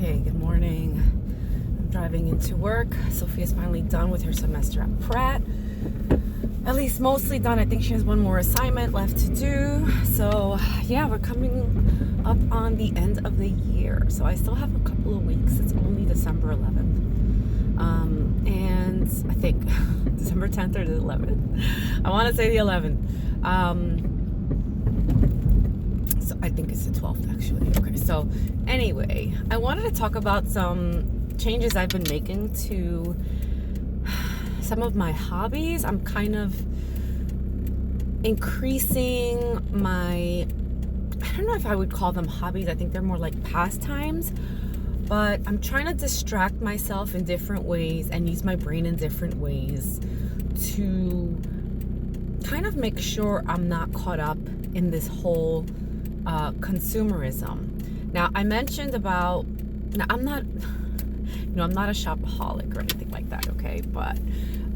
Okay, good morning. I'm driving into work. Sophia's finally done with her semester at Pratt. At least mostly done. I think she has one more assignment left to do. So yeah, we're coming up on the end of the year. So I still have a couple of weeks. It's only December 11th. And I think December 10th or the 11th. I want to say the 11th. So I think it's the 12th actually. Okay, so anyway, I wanted to talk about some changes I've been making to some of my hobbies. I'm kind of increasing my, I don't know if I would call them hobbies. I think they're more like pastimes, but I'm trying to distract myself in different ways and use my brain in different ways to kind of make sure I'm not caught up in this whole consumerism. Now, I mentioned about, now I'm not a shopaholic or anything like that, okay? But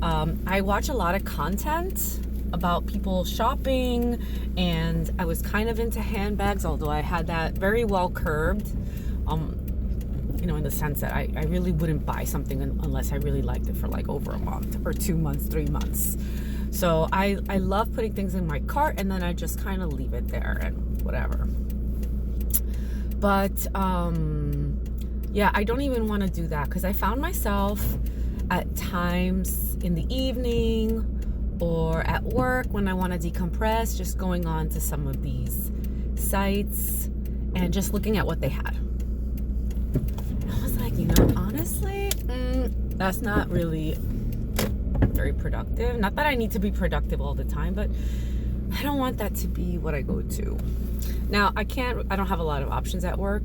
I watch a lot of content about people shopping, and I was kind of into handbags, although I had that very well curbed, in the sense that I really wouldn't buy something unless I really liked it for like over a month or 2 months, 3 months. So I love putting things in my cart and then I just kind of leave it there and whatever. But yeah, I don't even want to do that because I found myself at times in the evening or at work when I want to decompress, just going on to some of these sites and just looking at what they had. And I was like, honestly, that's not really very productive. Not that I need to be productive all the time, but I don't want that to be what I go to. Now, I don't have a lot of options at work,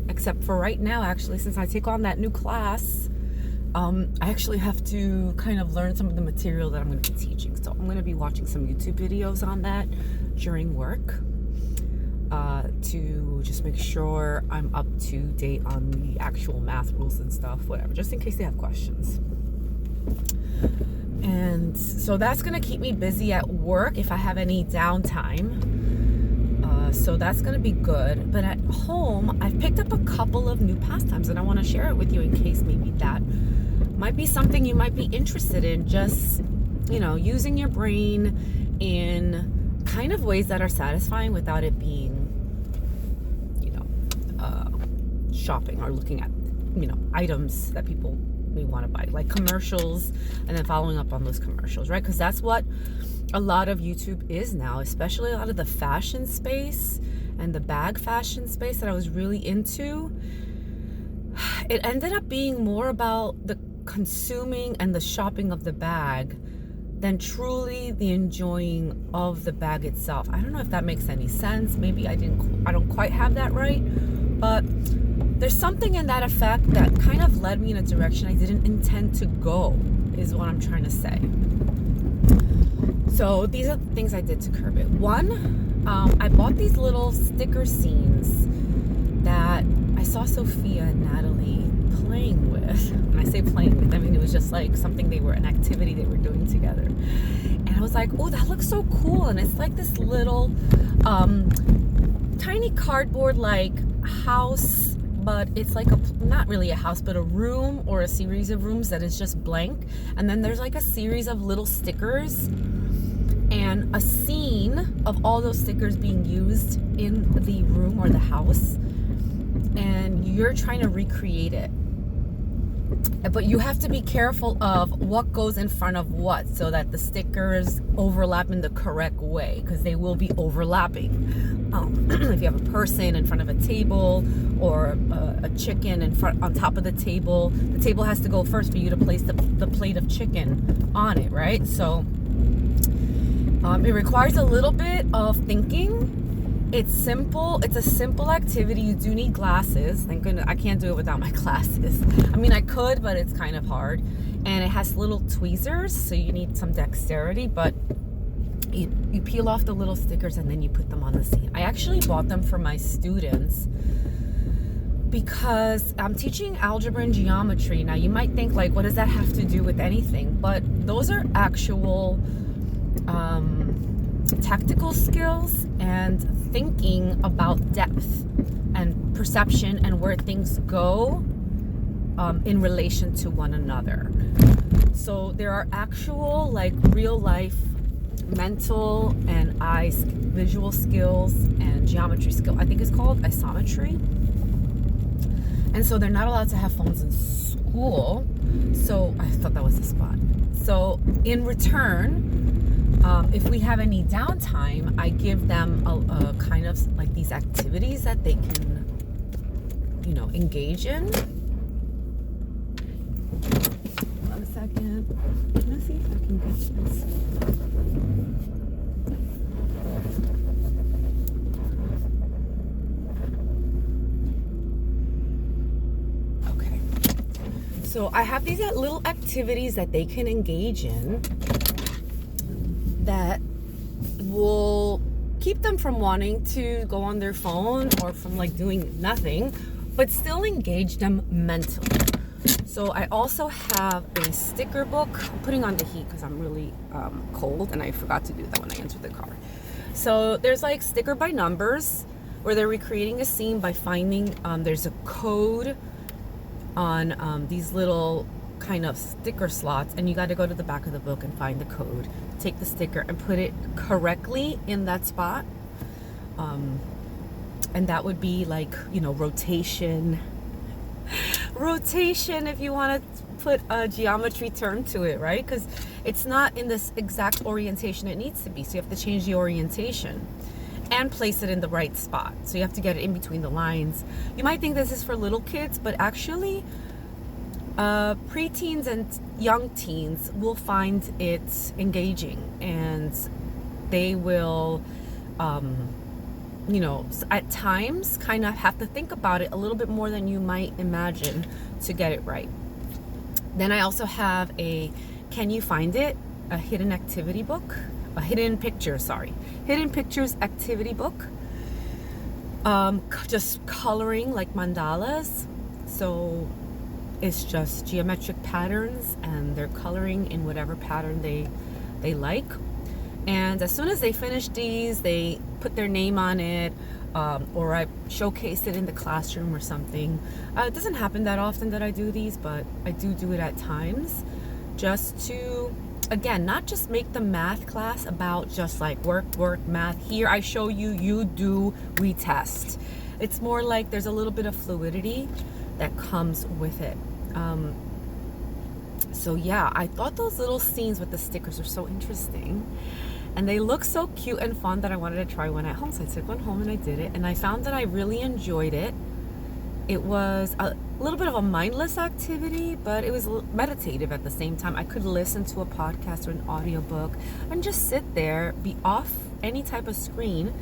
except for right now, actually, since I take on that new class, I actually have to kind of learn some of the material that I'm going to be teaching. So I'm going to be watching some YouTube videos on that during work to just make sure I'm up to date on the actual math rules and stuff, whatever, just in case they have questions. And so that's going to keep me busy at work if I have any downtime. So that's going to be good. But at home, I've picked up a couple of new pastimes and I want to share it with you in case maybe that might be something you might be interested in. Just, using your brain in kind of ways that are satisfying without it being, shopping or looking at, items that people may want to buy, like commercials, and then following up on those commercials, right? Because that's what a lot of YouTube is now, especially a lot of the fashion space and the bag fashion space that I was really into. It ended up being more about the consuming and the shopping of the bag than truly the enjoying of the bag itself. I don't know if that makes any sense. Maybe I don't quite have that right, but there's something in that effect that kind of led me in a direction I didn't intend to go, is what I'm trying to say. So these are the things I did to curb it. One, I bought these little sticker scenes that I saw Sophia and Natalie playing with. When I say playing with, I mean it was just like an activity they were doing together. And I was like, oh, that looks so cool. And it's like this little tiny cardboard like house, but it's like not really a house, but a room or a series of rooms that is just blank. And then there's like a series of little stickers and a scene of all those stickers being used in the room or the house. And you're trying to recreate it. But you have to be careful of what goes in front of what so that the stickers overlap in the correct way, because they will be overlapping. If you have a person in front of a table or a chicken on top of the table has to go first for you to place the plate of chicken on it, right? So it requires a little bit of thinking. It's simple. It's a simple activity. You do need glasses. Thank goodness I can't do it without my glasses. I mean, I could, but it's kind of hard. And it has little tweezers, so you need some dexterity. But you peel off the little stickers and then you put them on the scene. I actually bought them for my students because I'm teaching algebra and geometry. Now, you might think, like, what does that have to do with anything? But those are actual tactical skills and thinking about depth and perception and where things go in relation to one another. So there are actual, like, real life mental and visual skills and geometry skill. I think it's called isometry. And so they're not allowed to have phones in school. So I thought that was the spot. So in return, if we have any downtime, I give them a kind of like these activities that they can, engage in. Hold on a second. Let me see if I can get this. Okay. So I have these little activities that they can engage in that will keep them from wanting to go on their phone or from like doing nothing, but still engage them mentally. So I also have a sticker book. I'm putting on the heat because I'm really cold, and I forgot to do that when I entered the car. So there's like sticker by numbers where they're recreating a scene by finding, there's a code on these little kind of sticker slots, and you got to go to the back of the book and find the code, take the sticker and put it correctly in that spot. And that would be like, rotation, if you want to put a geometry term to it, right? Because it's not in this exact orientation it needs to be. So you have to change the orientation and place it in the right spot. So you have to get it in between the lines. You might think this is for little kids, but actually preteens and young teens will find it engaging, and they will at times kind of have to think about it a little bit more than you might imagine to get it right. Then I also have a Can You Find It? A hidden activity book, a hidden pictures activity book. Just coloring like mandalas. So it's just geometric patterns, and they're coloring in whatever pattern they like. And as soon as they finish these, they put their name on it, or I showcase it in the classroom or something. It doesn't happen that often that I do these, but I do it at times, just to, again, not just make the math class about just like work, math. Here I show you, you do, we test. It's more like there's a little bit of fluidity that comes with it. So yeah, I thought those little scenes with the stickers are so interesting, and they look so cute and fun that I wanted to try one at home. So I took one home and I did it, and I found that I really enjoyed it. It was a little bit of a mindless activity, but it was meditative at the same time. I could listen to a podcast or an audiobook and just sit there, be off any type of screen,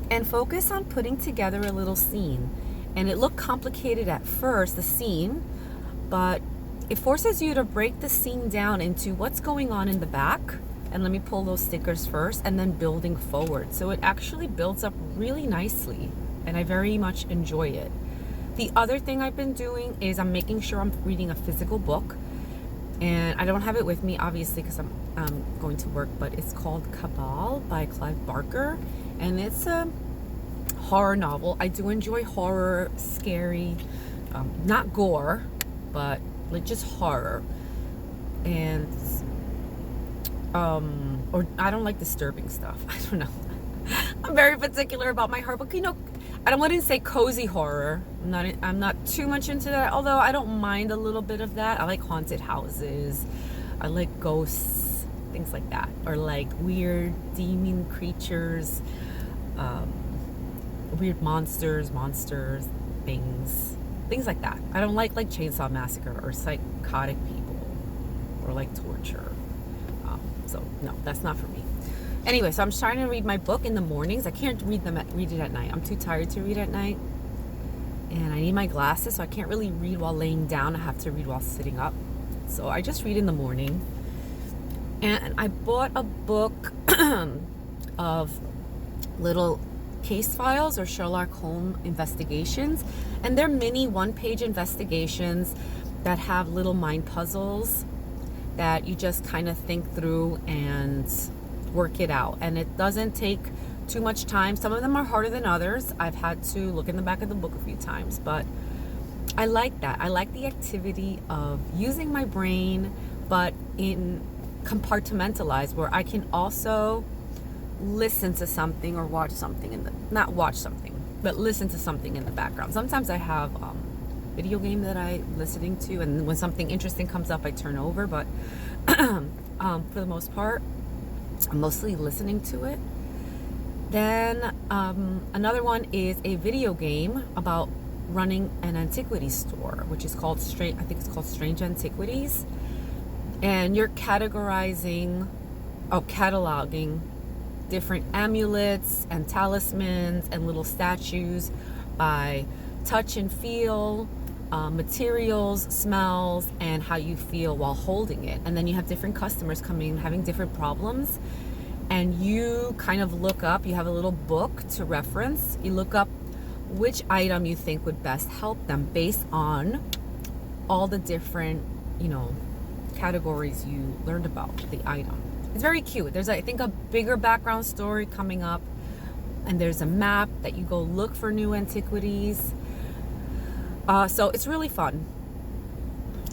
and focus on putting together a little scene. And it looked complicated at first, the scene, but it forces you to break the scene down into what's going on in the back. And let me pull those stickers first, and then building forward. So it actually builds up really nicely, and I very much enjoy it. The other thing I've been doing is I'm making sure I'm reading a physical book. And I don't have it with me, obviously, because I'm going to work, but it's called Cabal by Clive Barker. And it's a horror novel. I do enjoy horror, scary, not gore, but like just horror. And or I don't like disturbing stuff. I don't know. I'm very particular about my horror, but I wouldn't say cozy horror. I'm not too much into that, although I don't mind a little bit of that. I like haunted houses. I like ghosts, things like that, or like weird demon creatures, weird monsters, things like that. I don't like Chainsaw Massacre or psychotic people or like torture. So no, that's not for me. Anyway, so I'm trying to read my book in the mornings. I can't read it at night. I'm too tired to read at night. And I need my glasses, so I can't really read while laying down. I have to read while sitting up. So I just read in the morning. And I bought a book of little case files or Sherlock Holmes investigations. And they're mini one-page investigations that have little mind puzzles that you just kind of think through and work it out. And it doesn't take too much time. Some of them are harder than others. I've had to look in the back of the book a few times, but I like that. I like the activity of using my brain, but in compartmentalized, where I can also listen to something or watch something not watch something, but listen to something in the background. Sometimes I have video game that I'm listening to, and when something interesting comes up, I turn over, but for the most part, I'm mostly listening to it. Then another one is a video game about running an antiquity store, which is called Strange Antiquities, and you're cataloging different amulets and talismans and little statues by touch and feel, materials, smells, and how you feel while holding it. And then you have different customers coming, having different problems, and you kind of look up, you have a little book to reference, you look up which item you think would best help them based on all the different, categories you learned about the item. It's very cute. There's, I think, a bigger background story coming up, and there's a map that you go look for new antiquities. So it's really fun.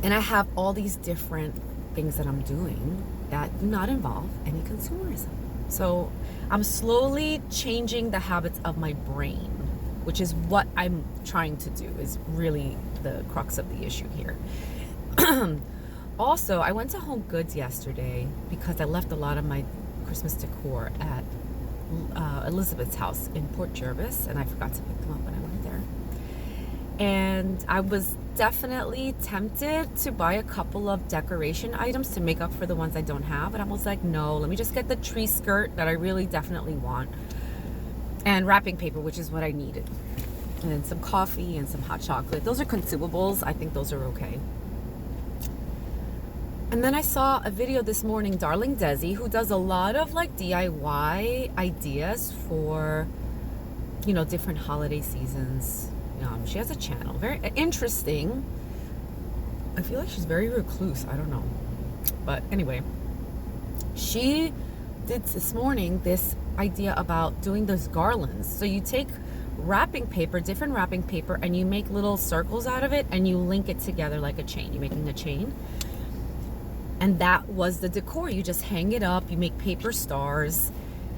And I have all these different things that I'm doing that do not involve any consumerism. So I'm slowly changing the habits of my brain, which is what I'm trying to do, is really the crux of the issue here. Also, I went to Home Goods yesterday because I left a lot of my Christmas decor at Elizabeth's house in Port Jervis, and I forgot to pick them up when I went there. And I was definitely tempted to buy a couple of decoration items to make up for the ones I don't have, and I was like, no, let me just get the tree skirt that I really definitely want, and wrapping paper, which is what I needed, and then some coffee and some hot chocolate. Those are consumables. I think those are okay. And then I saw a video this morning, Darling Desi, who does a lot of like DIY ideas for, different holiday seasons. She has a channel, very interesting. I feel like she's very recluse. I don't know. But anyway, she did this morning this idea about doing those garlands. So you take different wrapping paper, and you make little circles out of it, and you link it together like a chain. You're making a chain. And that was the decor. You just hang it up, you make paper stars.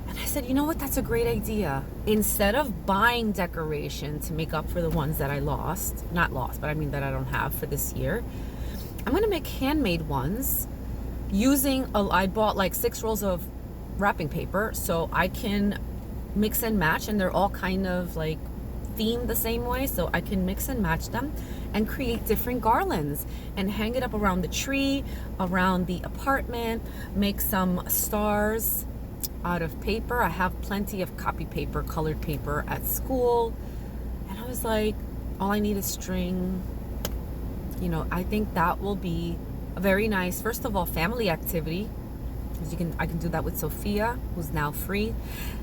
And I said, you know what, that's a great idea. Instead of buying decoration to make up for the ones that I not lost, but I mean that I don't have for this year, I'm gonna make handmade ones I bought like 6 rolls of wrapping paper, so I can mix and match, and they're all kind of like themed the same way, so I can mix and match them and create different garlands and hang it up around the tree, around the apartment, make some stars out of paper. I have plenty of copy paper, colored paper at school, and I was like, all I need is string. I think that will be a very nice, first of all, family activity, because I can do that with Sophia, who's now free,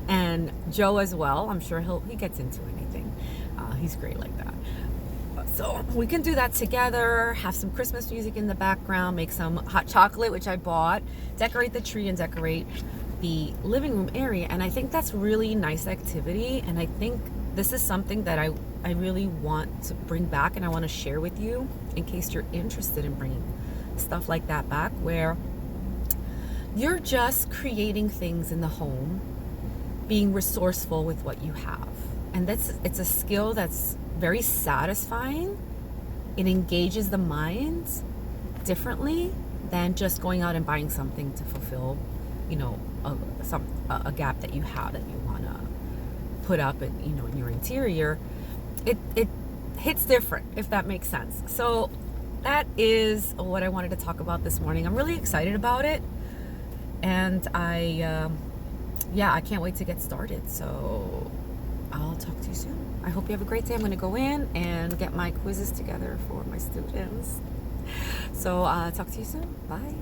and Joe as well. I'm sure he gets into anything. He's great like that. So we can do that together, have some Christmas music in the background, make some hot chocolate, which I bought, decorate the tree, and decorate the living room area. And I think that's really nice activity, and I think this is something that I really want to bring back, and I want to share with you in case you're interested in bringing stuff like that back, where you're just creating things in the home, being resourceful with what you have. And it's a skill that's very satisfying. It engages the mind differently than just going out and buying something to fulfill, a gap that you have that you want to put up in your interior. It hits different, if that makes sense. So that is what I wanted to talk about this morning. I'm really excited about it, and I can't wait to get started. So I'll talk to you soon. I hope you have a great day. I'm going to go in and get my quizzes together for my students. So talk to you soon. Bye.